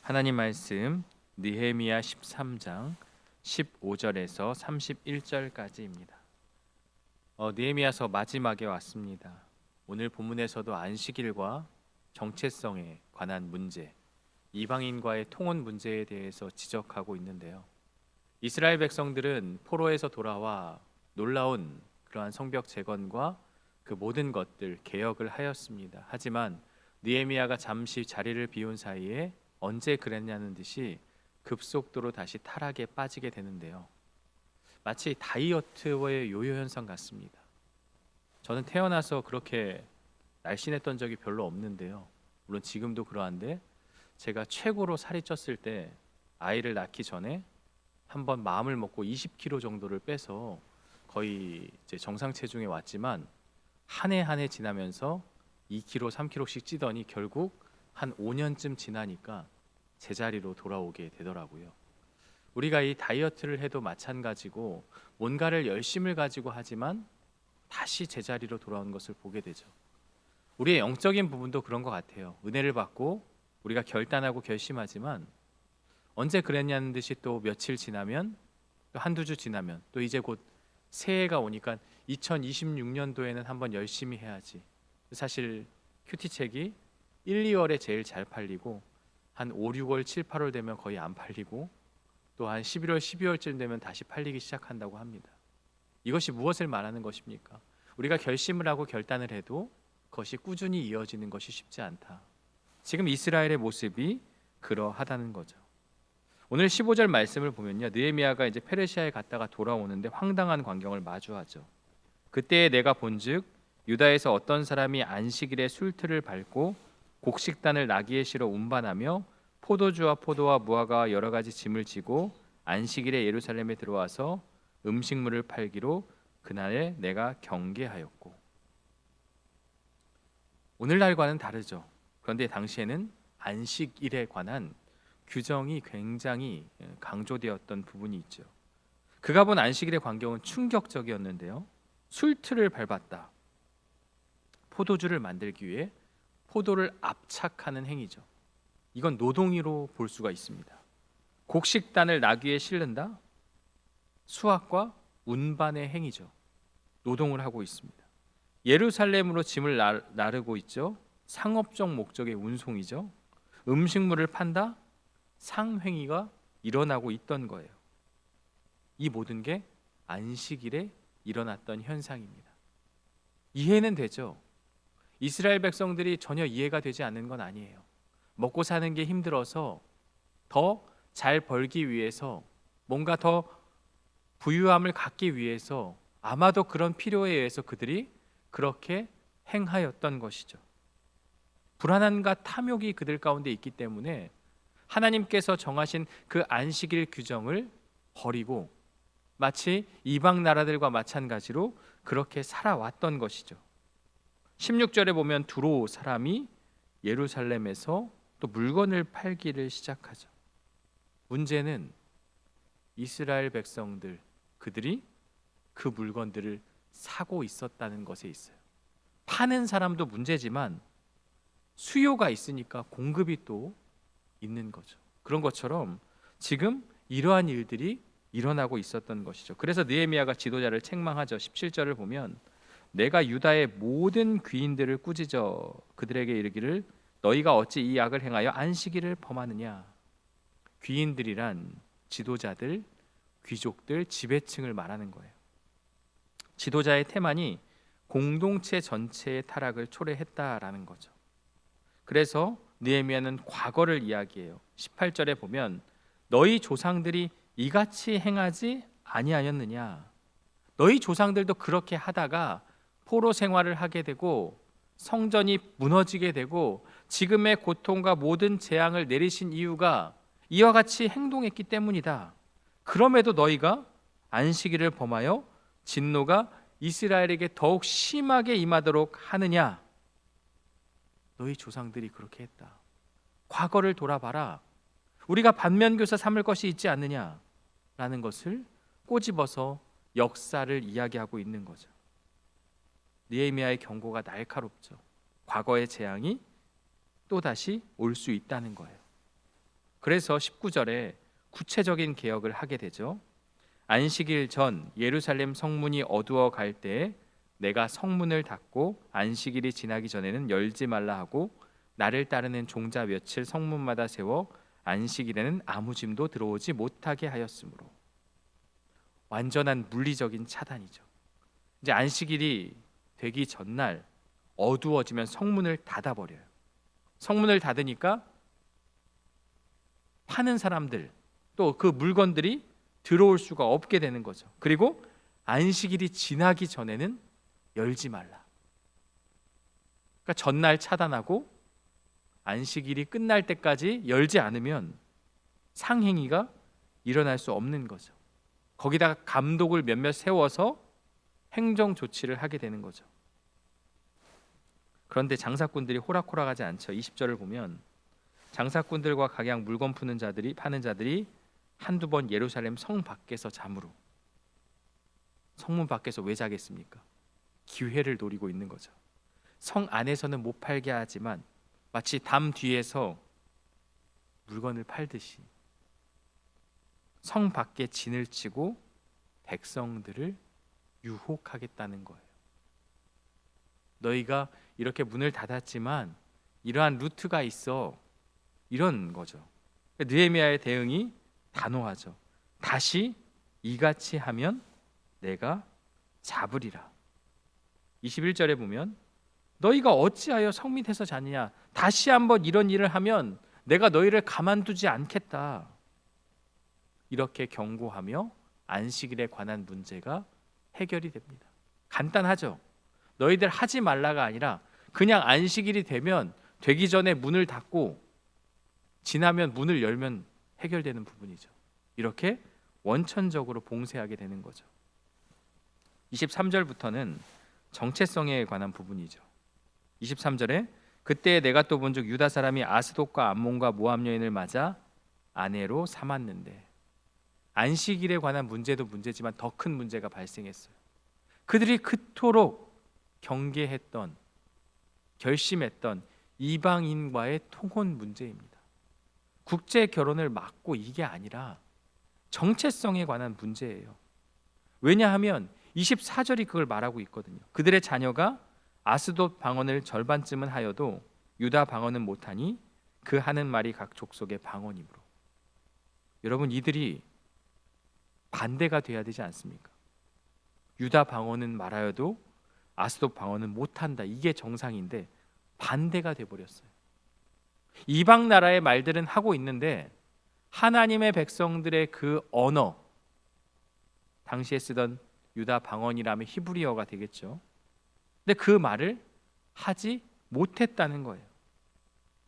하나님 말씀 느헤미야 13장 15절에서 31절까지입니다. 느헤미야서 마지막에 왔습니다. 오늘 본문에서도 안식일과 정체성에 관한 문제, 이방인과의 통혼 문제에 대해서 지적하고 있는데요. 이스라엘 백성들은 포로에서 돌아와 놀라운 그러한 성벽 재건과 그 모든 것들 개혁을 하였습니다. 하지만 느헤미야가 잠시 자리를 비운 사이에 언제 그랬냐는 듯이 급속도로 다시 타락에 빠지게 되는데요. 마치 다이어트의 요요 현상 같습니다. 저는 태어나서 그렇게 날씬했던 적이 별로 없는데요. 물론 지금도 그러한데 제가 최고로 살이 쪘을 때 아이를 낳기 전에 한번 마음을 먹고 20kg 정도를 빼서 거의 이제 정상 체중에 왔지만 한 해 한 해 지나면서 2kg, 3kg씩 찌더니 결국 한 5년쯤 지나니까 제자리로 돌아오게 되더라고요. 우리가 이 다이어트를 해도 마찬가지고 뭔가를 열심을 가지고 하지만 다시 제자리로 돌아오는 것을 보게 되죠. 우리의 영적인 부분도 그런 것 같아요. 은혜를 받고 우리가 결단하고 결심하지만 언제 그랬냐는 듯이 또 며칠 지나면 또 한두 주 지나면 또 이제 곧 새해가 오니까 2026년도에는 한번 열심히 해야지. 사실 큐티책이 1, 2월에 제일 잘 팔리고 한 5, 6월, 7, 8월 되면 거의 안 팔리고 또 한 11월, 12월쯤 되면 다시 팔리기 시작한다고 합니다. 이것이 무엇을 말하는 것입니까? 우리가 결심을 하고 결단을 해도 그것이 꾸준히 이어지는 것이 쉽지 않다. 지금 이스라엘의 모습이 그러하다는 거죠. 오늘 15절 말씀을 보면요, 느헤미야가 이제 페르시아에 갔다가 돌아오는데 황당한 광경을 마주하죠. 그때에 내가 본즉 유다에서 어떤 사람이 안식일에 술틀을 밟고 곡식단을 나귀에 실어 운반하며 포도주와 포도와 무화과 여러 가지 짐을 지고 안식일에 예루살렘에 들어와서 음식물을 팔기로 그날에 내가 경계하였고. 오늘날과는 다르죠. 그런데 당시에는 안식일에 관한 규정이 굉장히 강조되었던 부분이 있죠. 그가 본 안식일의 광경은 충격적이었는데요. 술틀을 밟았다. 포도주를 만들기 위해 포도를 압착하는 행위죠. 이건 노동이로 볼 수가 있습니다. 곡식단을 나귀에 실른다. 수확과 운반의 행위죠. 노동을 하고 있습니다. 예루살렘으로 짐을 나르고 있죠. 상업적 목적의 운송이죠. 음식물을 판다. 상행위가 일어나고 있던 거예요. 이 모든 게 안식일에 일어났던 현상입니다. 이해는 되죠. 이스라엘 백성들이 전혀 이해가 되지 않는 건 아니에요. 먹고 사는 게 힘들어서 더 잘 벌기 위해서 뭔가 더 부유함을 갖기 위해서 아마도 그런 필요에 의해서 그들이 그렇게 행하였던 것이죠. 불안함과 탐욕이 그들 가운데 있기 때문에 하나님께서 정하신 그 안식일 규정을 버리고 마치 이방 나라들과 마찬가지로 그렇게 살아왔던 것이죠. 16절에 보면 두로 사람이 예루살렘에서 또 물건을 팔기를 시작하죠. 문제는 이스라엘 백성들, 그들이 그 물건들을 사고 있었다는 것에 있어요. 파는 사람도 문제지만 수요가 있으니까 공급이 또 있는 거죠. 그런 것처럼 지금 이러한 일들이 일어나고 있었던 것이죠. 그래서 느헤미야가 지도자를 책망하죠. 17절을 보면 내가 유다의 모든 귀인들을 꾸짖어 그들에게 이르기를 너희가 어찌 이 악을 행하여 안식일을 범하느냐. 귀인들이란 지도자들, 귀족들, 지배층을 말하는 거예요. 지도자의 태만이 공동체 전체의 타락을 초래했다라는 거죠. 그래서 느헤미야는 과거를 이야기해요. 18절에 보면 너희 조상들이 이같이 행하지 아니하였느냐. 너희 조상들도 그렇게 하다가 포로 생활을 하게 되고 성전이 무너지게 되고 지금의 고통과 모든 재앙을 내리신 이유가 이와 같이 행동했기 때문이다. 그럼에도 너희가 안식일을 범하여 진노가 이스라엘에게 더욱 심하게 임하도록 하느냐. 너희 조상들이 그렇게 했다. 과거를 돌아봐라. 우리가 반면교사 삼을 것이 있지 않느냐라는 것을 꼬집어서 역사를 이야기하고 있는 거죠. 느헤미야의 경고가 날카롭죠. 과거의 재앙이 또다시 올 수 있다는 거예요. 그래서 19절에 구체적인 개혁을 하게 되죠. 안식일 전 예루살렘 성문이 어두워 갈 때에 내가 성문을 닫고 안식일이 지나기 전에는 열지 말라 하고 나를 따르는 종자 며칠 성문마다 세워 안식일에는 아무 짐도 들어오지 못하게 하였으므로. 완전한 물리적인 차단이죠. 이제 안식일이 되기 전날 어두워지면 성문을 닫아버려요. 성문을 닫으니까 파는 사람들 또 그 물건들이 들어올 수가 없게 되는 거죠. 그리고 안식일이 지나기 전에는 열지 말라. 그러니까 전날 차단하고 안식일이 끝날 때까지 열지 않으면 상행위가 일어날 수 없는 거죠. 거기다가 감독을 몇몇 세워서 행정 조치를 하게 되는 거죠. 그런데 장사꾼들이 호락호락하지 않죠. 20절을 보면 장사꾼들과 각양 물건 파는 자들이 한두 번 예루살렘 성 밖에서 잠으로. 성문 밖에서 왜 자겠습니까? 기회를 노리고 있는 거죠. 성 안에서는 못 팔게 하지만 마치 담 뒤에서 물건을 팔듯이 성 밖에 진을 치고 백성들을 유혹하겠다는 거예요. 너희가 이렇게 문을 닫았지만 이러한 루트가 있어, 이런 거죠. 느헤미야의 대응이 단호하죠. 다시 이같이 하면 내가 잡으리라. 21절에 보면 너희가 어찌하여 성 밑에서 자느냐, 다시 한번 이런 일을 하면 내가 너희를 가만두지 않겠다. 이렇게 경고하며 안식일에 관한 문제가 해결이 됩니다. 간단하죠. 너희들 하지 말라가 아니라 그냥 안식일이 되기 전에 문을 닫고 지나면 문을 열면 해결되는 부분이죠. 이렇게 원천적으로 봉쇄하게 되는 거죠. 23절부터는 정체성에 관한 부분이죠. 23절에 그때 내가 또 본즉 유다 사람이 아스돗과 암몬과 모압 여인을 맞아 아내로 삼았는데, 안식일에 관한 문제도 문제지만 더 큰 문제가 발생했어요. 그들이 그토록 경계했던, 결심했던 이방인과의 통혼 문제입니다. 국제 결혼을 막고 이게 아니라 정체성에 관한 문제예요. 왜냐하면 24절이 그걸 말하고 있거든요. 그들의 자녀가 아스돗 방언을 절반쯤은 하여도 유다 방언은 못하니 그 하는 말이 각 족속의 방언이므로. 여러분, 이들이 반대가 돼야 되지 않습니까? 유다 방언은 말하여도 아스돗 방언은 못한다, 이게 정상인데 반대가 돼버렸어요. 이방 나라의 말들은 하고 있는데 하나님의 백성들의 그 언어, 당시에 쓰던 유다 방언이라면 히브리어가 되겠죠. 근데 그 말을 하지 못했다는 거예요.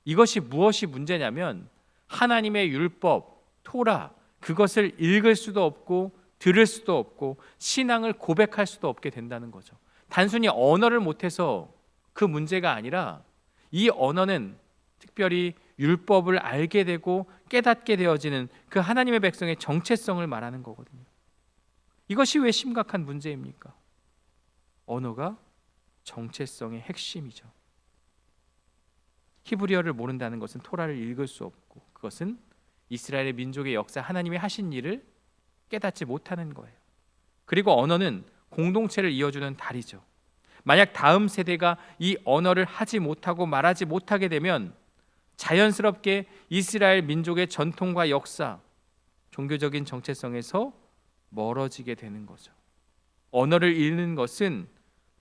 이것이 무엇이 문제냐면 하나님의 율법, 토라, 그것을 읽을 수도 없고 들을 수도 없고 신앙을 고백할 수도 없게 된다는 거죠. 단순히 언어를 못해서 그 문제가 아니라 이 언어는 특별히 율법을 알게 되고 깨닫게 되어지는 그 하나님의 백성의 정체성을 말하는 거거든요. 이것이 왜 심각한 문제입니까? 언어가 정체성의 핵심이죠. 히브리어를 모른다는 것은 토라를 읽을 수 없고, 그것은 이스라엘의 민족의 역사, 하나님이 하신 일을 깨닫지 못하는 거예요. 그리고 언어는 공동체를 이어주는 다리죠. 만약 다음 세대가 이 언어를 하지 못하고 말하지 못하게 되면 자연스럽게 이스라엘 민족의 전통과 역사, 종교적인 정체성에서 멀어지게 되는 거죠. 언어를 잃는 것은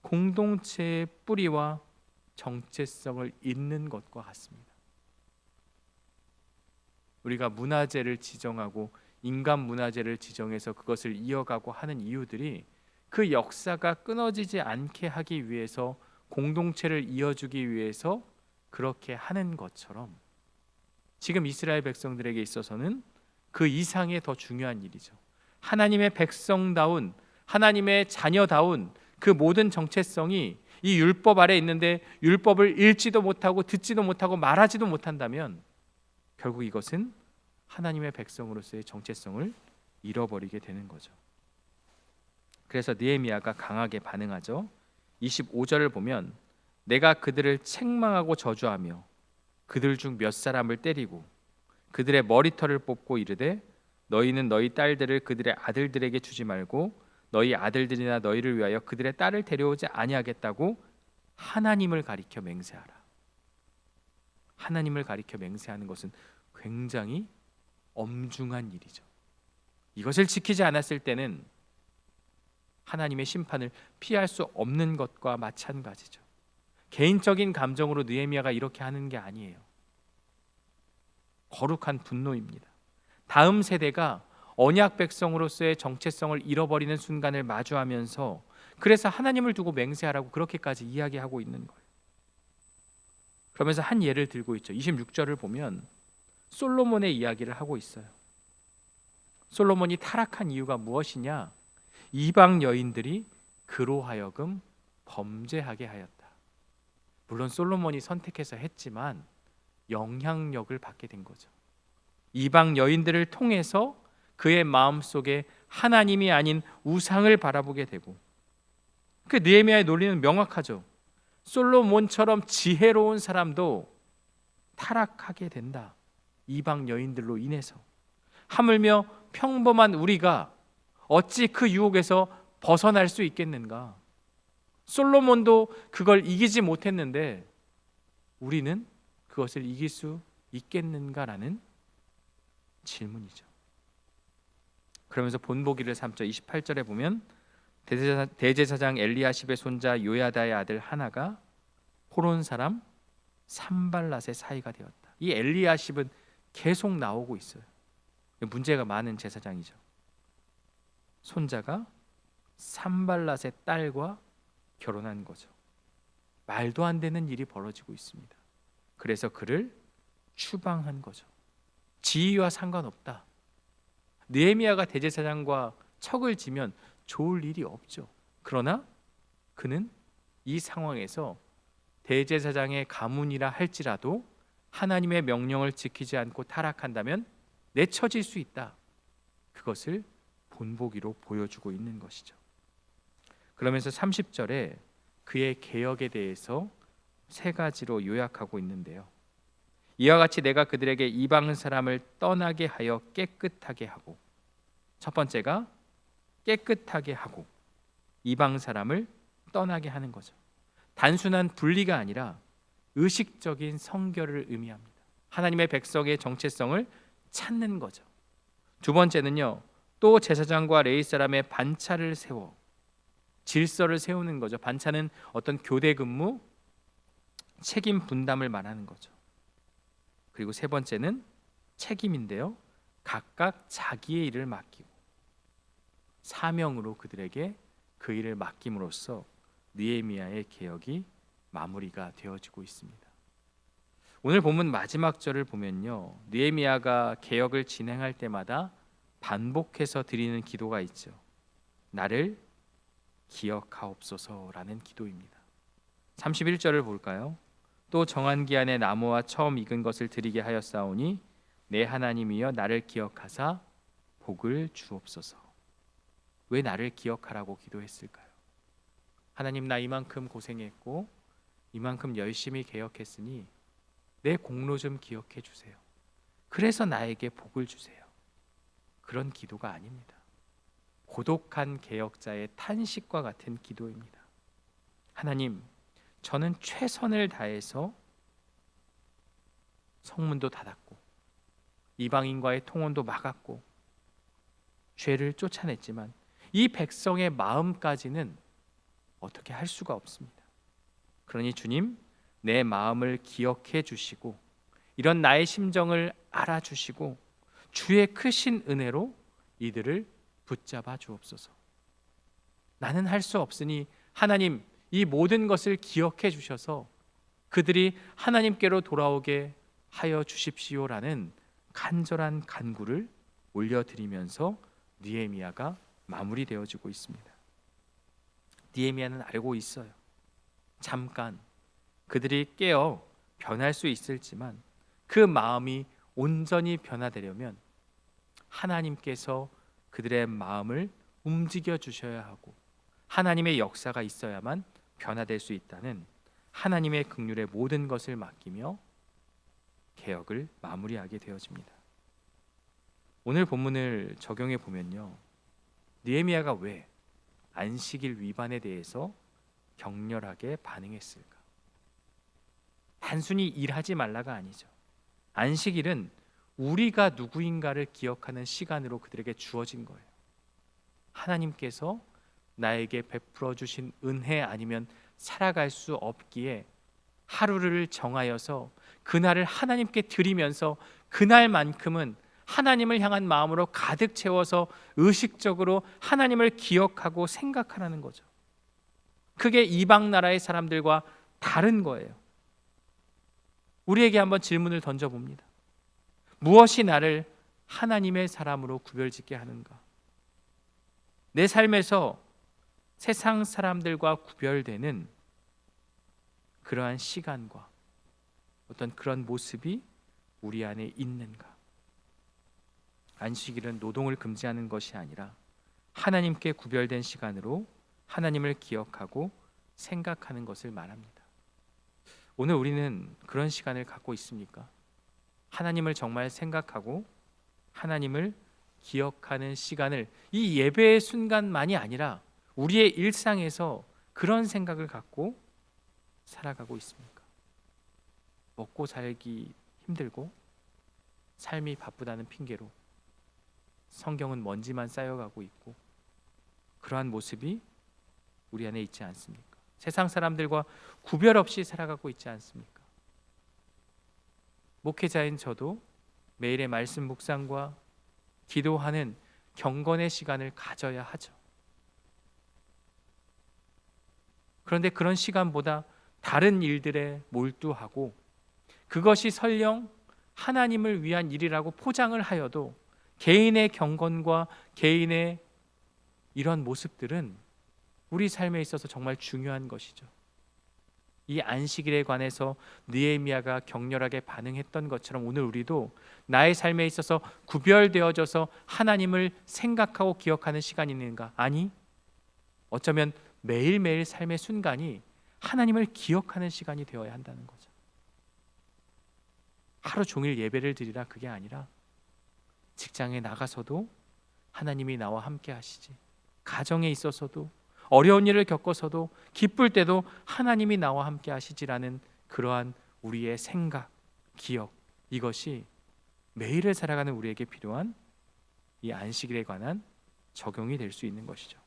공동체의 뿌리와 정체성을 잃는 것과 같습니다. 우리가 문화재를 지정하고 인간 문화재를 지정해서 그것을 이어가고 하는 이유들이 그 역사가 끊어지지 않게 하기 위해서, 공동체를 이어주기 위해서 그렇게 하는 것처럼 지금 이스라엘 백성들에게 있어서는 그 이상의 더 중요한 일이죠. 하나님의 백성다운, 하나님의 자녀다운 그 모든 정체성이 이 율법 아래 있는데 율법을 읽지도 못하고 듣지도 못하고 말하지도 못한다면 결국 이것은 하나님의 백성으로서의 정체성을 잃어버리게 되는 거죠. 그래서 느헤미야가 강하게 반응하죠. 25절을 보면 내가 그들을 책망하고 저주하며 그들 중 몇 사람을 때리고 그들의 머리털을 뽑고 이르되 너희는 너희 딸들을 그들의 아들들에게 주지 말고 너희 아들들이나 너희를 위하여 그들의 딸을 데려오지 아니하겠다고 하나님을 가리켜 맹세하라. 하나님을 가리켜 맹세하는 것은 굉장히 엄중한 일이죠. 이것을 지키지 않았을 때는 하나님의 심판을 피할 수 없는 것과 마찬가지죠. 개인적인 감정으로 느헤미야가 이렇게 하는 게 아니에요. 거룩한 분노입니다. 다음 세대가 언약 백성으로서의 정체성을 잃어버리는 순간을 마주하면서 그래서 하나님을 두고 맹세하라고 그렇게까지 이야기하고 있는 거예요. 그러면서 한 예를 들고 있죠. 26절을 보면 솔로몬의 이야기를 하고 있어요. 솔로몬이 타락한 이유가 무엇이냐? 이방 여인들이 그로 하여금 범죄하게 하였다. 물론 솔로몬이 선택해서 했지만 영향력을 받게 된 거죠. 이방 여인들을 통해서 그의 마음속에 하나님이 아닌 우상을 바라보게 되고, 그 느헤미야의 논리는 명확하죠. 솔로몬처럼 지혜로운 사람도 타락하게 된다. 이방 여인들로 인해서. 하물며 평범한 우리가 어찌 그 유혹에서 벗어날 수 있겠는가? 솔로몬도 그걸 이기지 못했는데 우리는 그것을 이길 수 있겠는가라는 질문이죠. 그러면서 본보기를 3절 28절에 보면 대제사장 엘리야십의 손자 요야다의 아들 하나가 호론 사람 산발랏의 사이가 되었다. 이 엘리야십은 계속 나오고 있어요. 문제가 많은 제사장이죠. 손자가 산발랏의 딸과 결혼한 거죠. 말도 안 되는 일이 벌어지고 있습니다. 그래서 그를 추방한 거죠. 지위와 상관없다. 느헤미야가 대제사장과 척을 지면 좋을 일이 없죠. 그러나 그는 이 상황에서 대제사장의 가문이라 할지라도 하나님의 명령을 지키지 않고 타락한다면 내쳐질 수 있다. 그것을 본보기로 보여주고 있는 것이죠. 그러면서 30절에 그의 개혁에 대해서 세 가지로 요약하고 있는데요. 이와 같이 내가 그들에게 이방 사람을 떠나게 하여 깨끗하게 하고, 첫 번째가 깨끗하게 하고 이방 사람을 떠나게 하는 거죠. 단순한 분리가 아니라 의식적인 성결을 의미합니다. 하나님의 백성의 정체성을 찾는 거죠. 두 번째는요, 또 제사장과 레위 사람의 반차를 세워 질서를 세우는 거죠. 반차는 어떤 교대 근무, 책임 분담을 말하는 거죠. 그리고 세 번째는 책임인데요, 각각 자기의 일을 맡기고 사명으로 그들에게 그 일을 맡김으로써 느헤미야의 개혁이 마무리가 되어지고 있습니다. 오늘 본문 마지막 절을 보면요, 느헤미야가 개혁을 진행할 때마다 반복해서 드리는 기도가 있죠. 나를 기억하옵소서라는 기도입니다. 31절을 볼까요? 또 정한 기한에 나무와 처음 익은 것을 드리게 하였사오니 내 하나님이여 나를 기억하사 복을 주옵소서. 왜 나를 기억하라고 기도했을까요? 하나님, 나 이만큼 고생했고 이만큼 열심히 개혁했으니 내 공로 좀 기억해 주세요. 그래서 나에게 복을 주세요. 그런 기도가 아닙니다. 고독한 개혁자의 탄식과 같은 기도입니다. 하나님, 저는 최선을 다해서 성문도 닫았고 이방인과의 통혼도 막았고 죄를 쫓아냈지만 이 백성의 마음까지는 어떻게 할 수가 없습니다. 그러니 주님, 내 마음을 기억해 주시고 이런 나의 심정을 알아주시고 주의 크신 은혜로 이들을 붙잡아 주옵소서. 나는 할 수 없으니 하나님, 이 모든 것을 기억해 주셔서 그들이 하나님께로 돌아오게 하여 주십시오라는 간절한 간구를 올려드리면서 느헤미야가 마무리되어지고 있습니다. 느헤미야는 알고 있어요. 잠깐 그들이 깨어 변할 수 있을지만 그 마음이 온전히 변화되려면 하나님께서 그들의 마음을 움직여 주셔야 하고 하나님의 역사가 있어야만 변화될 수 있다는 하나님의 긍휼의 모든 것을 맡기며 개혁을 마무리하게 되어집니다. 오늘 본문을 적용해 보면요, 느헤미야가 왜 안식일 위반에 대해서 격렬하게 반응했을까? 단순히 일하지 말라가 아니죠. 안식일은 우리가 누구인가를 기억하는 시간으로 그들에게 주어진 거예요. 하나님께서 나에게 베풀어 주신 은혜 아니면 살아갈 수 없기에 하루를 정하여서 그날을 하나님께 드리면서 그날만큼은 하나님을 향한 마음으로 가득 채워서 의식적으로 하나님을 기억하고 생각하라는 거죠. 그게 이방 나라의 사람들과 다른 거예요. 우리에게 한번 질문을 던져봅니다. 무엇이 나를 하나님의 사람으로 구별짓게 하는가? 내 삶에서 세상 사람들과 구별되는 그러한 시간과 어떤 그런 모습이 우리 안에 있는가? 안식일은 노동을 금지하는 것이 아니라 하나님께 구별된 시간으로 하나님을 기억하고 생각하는 것을 말합니다. 오늘 우리는 그런 시간을 갖고 있습니까? 하나님을 정말 생각하고 하나님을 기억하는 시간을 이 예배의 순간만이 아니라 우리의 일상에서 그런 생각을 갖고 살아가고 있습니까? 먹고 살기 힘들고 삶이 바쁘다는 핑계로 성경은 먼지만 쌓여가고 있고 그러한 모습이 우리 안에 있지 않습니까? 세상 사람들과 구별 없이 살아가고 있지 않습니까? 목회자인 저도 매일의 말씀 묵상과 기도하는 경건의 시간을 가져야 하죠. 그런데 그런 시간보다 다른 일들에 몰두하고 그것이 설령 하나님을 위한 일이라고 포장을 하여도 개인의 경건과 개인의 이런 모습들은 우리 삶에 있어서 정말 중요한 것이죠. 이 안식일에 관해서 느헤미야가 격렬하게 반응했던 것처럼 오늘 우리도 나의 삶에 있어서 구별되어져서 하나님을 생각하고 기억하는 시간이 있는가? 아니, 어쩌면 매일매일 삶의 순간이 하나님을 기억하는 시간이 되어야 한다는 거죠. 하루 종일 예배를 드리라 그게 아니라 직장에 나가서도 하나님이 나와 함께 하시지, 가정에 있어서도 어려운 일을 겪어서도 기쁠 때도 하나님이 나와 함께 하시지라는 그러한 우리의 생각, 기억, 이것이 매일을 살아가는 우리에게 필요한 이 안식일에 관한 적용이 될 수 있는 것이죠.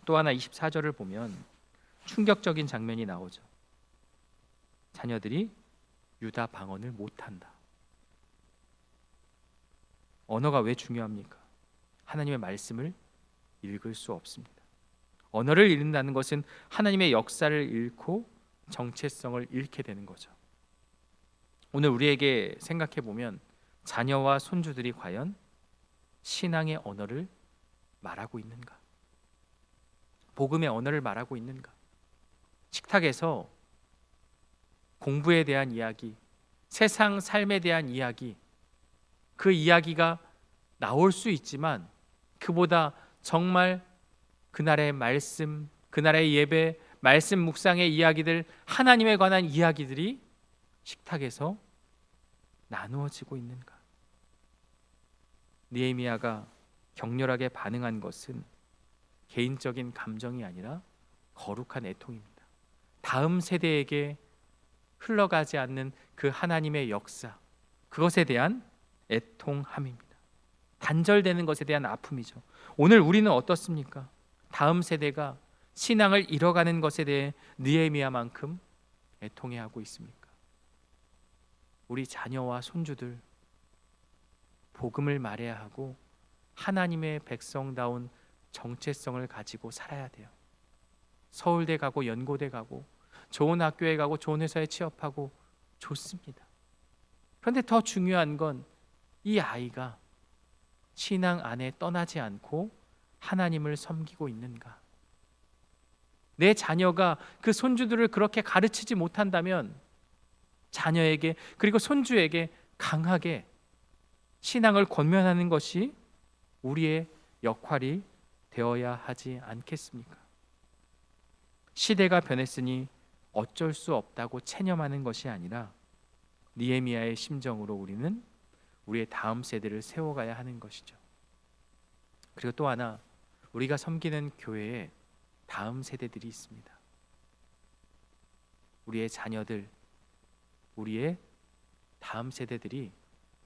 또 하나 24절을 보면 충격적인 장면이 나오죠. 자녀들이 유다 방언을 못한다. 언어가 왜 중요합니까? 하나님의 말씀을 읽을 수 없습니다. 언어를 잃는다는 것은 하나님의 역사를 잃고 정체성을 잃게 되는 거죠. 오늘 우리에게 생각해 보면 자녀와 손주들이 과연 신앙의 언어를 말하고 있는가? 복음의 언어를 말하고 있는가? 식탁에서 공부에 대한 이야기, 세상 삶에 대한 이야기, 그 이야기가 나올 수 있지만 그보다 정말 그날의 말씀, 그날의 예배, 말씀 묵상의 이야기들, 하나님에 관한 이야기들이 식탁에서 나누어지고 있는가? 느헤미야가 격렬하게 반응한 것은 개인적인 감정이 아니라 거룩한 애통입니다. 다음 세대에게 흘러가지 않는 그 하나님의 역사, 그것에 대한 애통함입니다. 단절되는 것에 대한 아픔이죠. 오늘 우리는 어떻습니까? 다음 세대가 신앙을 잃어가는 것에 대해 느헤미야만큼 애통해하고 있습니까? 우리 자녀와 손주들 복음을 말해야 하고 하나님의 백성다운 정체성을 가지고 살아야 돼요. 서울대 가고 연고대 가고 좋은 학교에 가고 좋은 회사에 취업하고 좋습니다. 그런데 더 중요한 건 이 아이가 신앙 안에 떠나지 않고 하나님을 섬기고 있는가? 내 자녀가 그 손주들을 그렇게 가르치지 못한다면 자녀에게 그리고 손주에게 강하게 신앙을 권면하는 것이 우리의 역할이 되어야 하지 않겠습니까? 시대가 변했으니 어쩔 수 없다고 체념하는 것이 아니라 느헤미야의 심정으로 우리는 우리의 다음 세대를 세워가야 하는 것이죠. 그리고 또 하나, 우리가 섬기는 교회에 다음 세대들이 있습니다. 우리의 자녀들, 우리의 다음 세대들이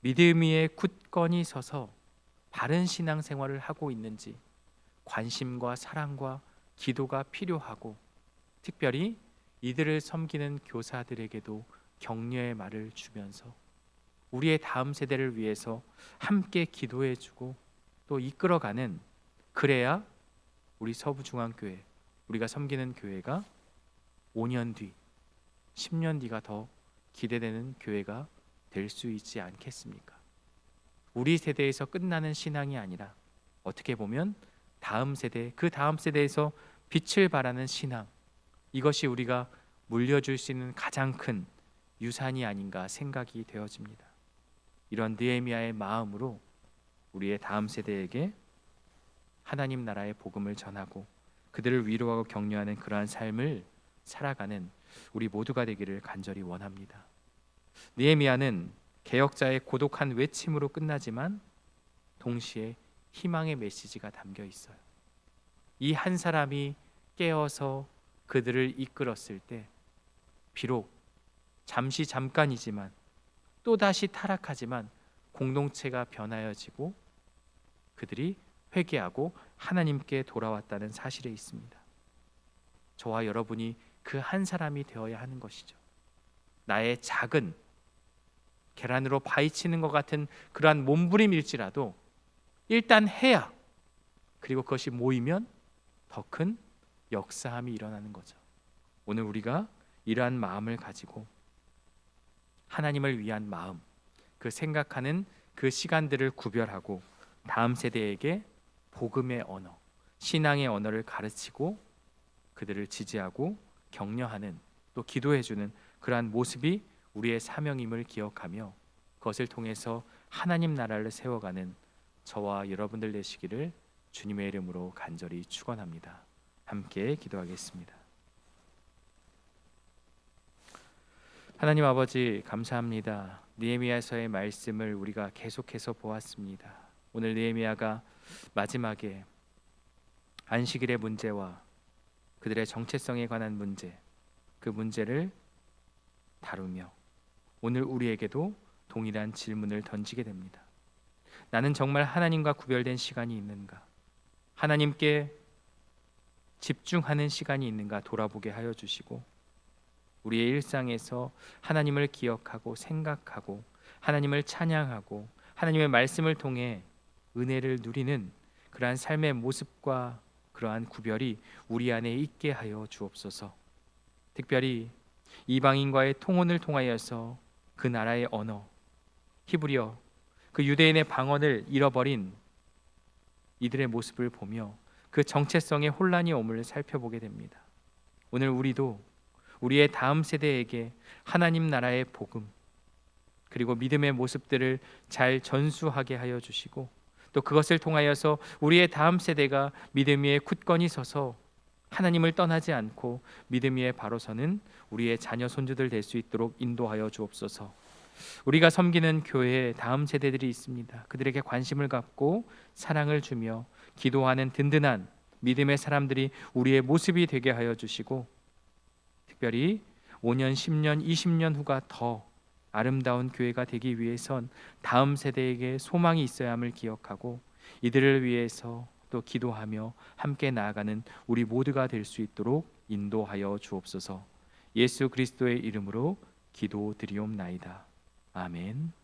믿음 위에 굳건히 서서 바른 신앙생활을 하고 있는지 관심과 사랑과 기도가 필요하고, 특별히 이들을 섬기는 교사들에게도 격려의 말을 주면서 우리의 다음 세대를 위해서 함께 기도해주고 또 이끌어가는, 그래야 우리 서부중앙교회, 우리가 섬기는 교회가 5년 뒤, 10년 뒤가 더 기대되는 교회가 될 수 있지 않겠습니까? 우리 세대에서 끝나는 신앙이 아니라 어떻게 보면 다음 세대, 그 다음 세대에서 빛을 발하는 신앙, 이것이 우리가 물려줄 수 있는 가장 큰 유산이 아닌가 생각이 되어집니다. 이런 느헤미야의 마음으로 우리의 다음 세대에게 하나님 나라의 복음을 전하고 그들을 위로하고 격려하는 그러한 삶을 살아가는 우리 모두가 되기를 간절히 원합니다. 느헤미야는 개혁자의 고독한 외침으로 끝나지만 동시에 희망의 메시지가 담겨 있어요. 이 한 사람이 깨어서 그들을 이끌었을 때 비록 잠깐이지만 또다시 타락하지만 공동체가 변하여지고 그들이 회개하고 하나님께 돌아왔다는 사실에 있습니다. 저와 여러분이 그 한 사람이 되어야 하는 것이죠. 나의 작은 계란으로 파헤치는 것 같은 그러한 몸부림일지라도 일단 해야, 그리고 그것이 모이면 더 큰 역사함이 일어나는 거죠. 오늘 우리가 이러한 마음을 가지고 하나님을 위한 마음, 그 생각하는 그 시간들을 구별하고 다음 세대에게 복음의 언어, 신앙의 언어를 가르치고 그들을 지지하고 격려하는, 또 기도해주는 그러한 모습이 우리의 사명임을 기억하며 그것을 통해서 하나님 나라를 세워가는 저와 여러분들 되시기를 주님의 이름으로 간절히 축원합니다. 함께 기도하겠습니다. 하나님 아버지, 감사합니다. 느헤미야서의 말씀을 우리가 계속해서 보았습니다. 오늘 느헤미야가 마지막에 안식일의 문제와 그들의 정체성에 관한 문제, 그 문제를 다루며 오늘 우리에게도 동일한 질문을 던지게 됩니다. 나는 정말 하나님과 구별된 시간이 있는가? 하나님께 집중하는 시간이 있는가 돌아보게 하여 주시고, 우리의 일상에서 하나님을 기억하고 생각하고 하나님을 찬양하고 하나님의 말씀을 통해 은혜를 누리는 그러한 삶의 모습과 그러한 구별이 우리 안에 있게 하여 주옵소서. 특별히 이방인과의 통혼을 통하여서 그 나라의 언어 히브리어, 그 유대인의 방언을 잃어버린 이들의 모습을 보며 그 정체성의 혼란이 옴을 살펴보게 됩니다. 오늘 우리도 우리의 다음 세대에게 하나님 나라의 복음, 그리고 믿음의 모습들을 잘 전수하게 하여 주시고, 또 그것을 통하여서 우리의 다음 세대가 믿음 위에 굳건히 서서 하나님을 떠나지 않고 믿음 위에 바로 서는 우리의 자녀 손주들 될 수 있도록 인도하여 주옵소서. 우리가 섬기는 교회에 다음 세대들이 있습니다. 그들에게 관심을 갖고 사랑을 주며 기도하는 든든한 믿음의 사람들이 우리의 모습이 되게 하여 주시고, 특별히 5년, 10년, 20년 후가 더 아름다운 교회가 되기 위해선 다음 세대에게 소망이 있어야 함을 기억하고 이들을 위해서 또 기도하며 함께 나아가는 우리 모두가 될 수 있도록 인도하여 주옵소서. 예수 그리스도의 이름으로 기도드리옵나이다. 아멘.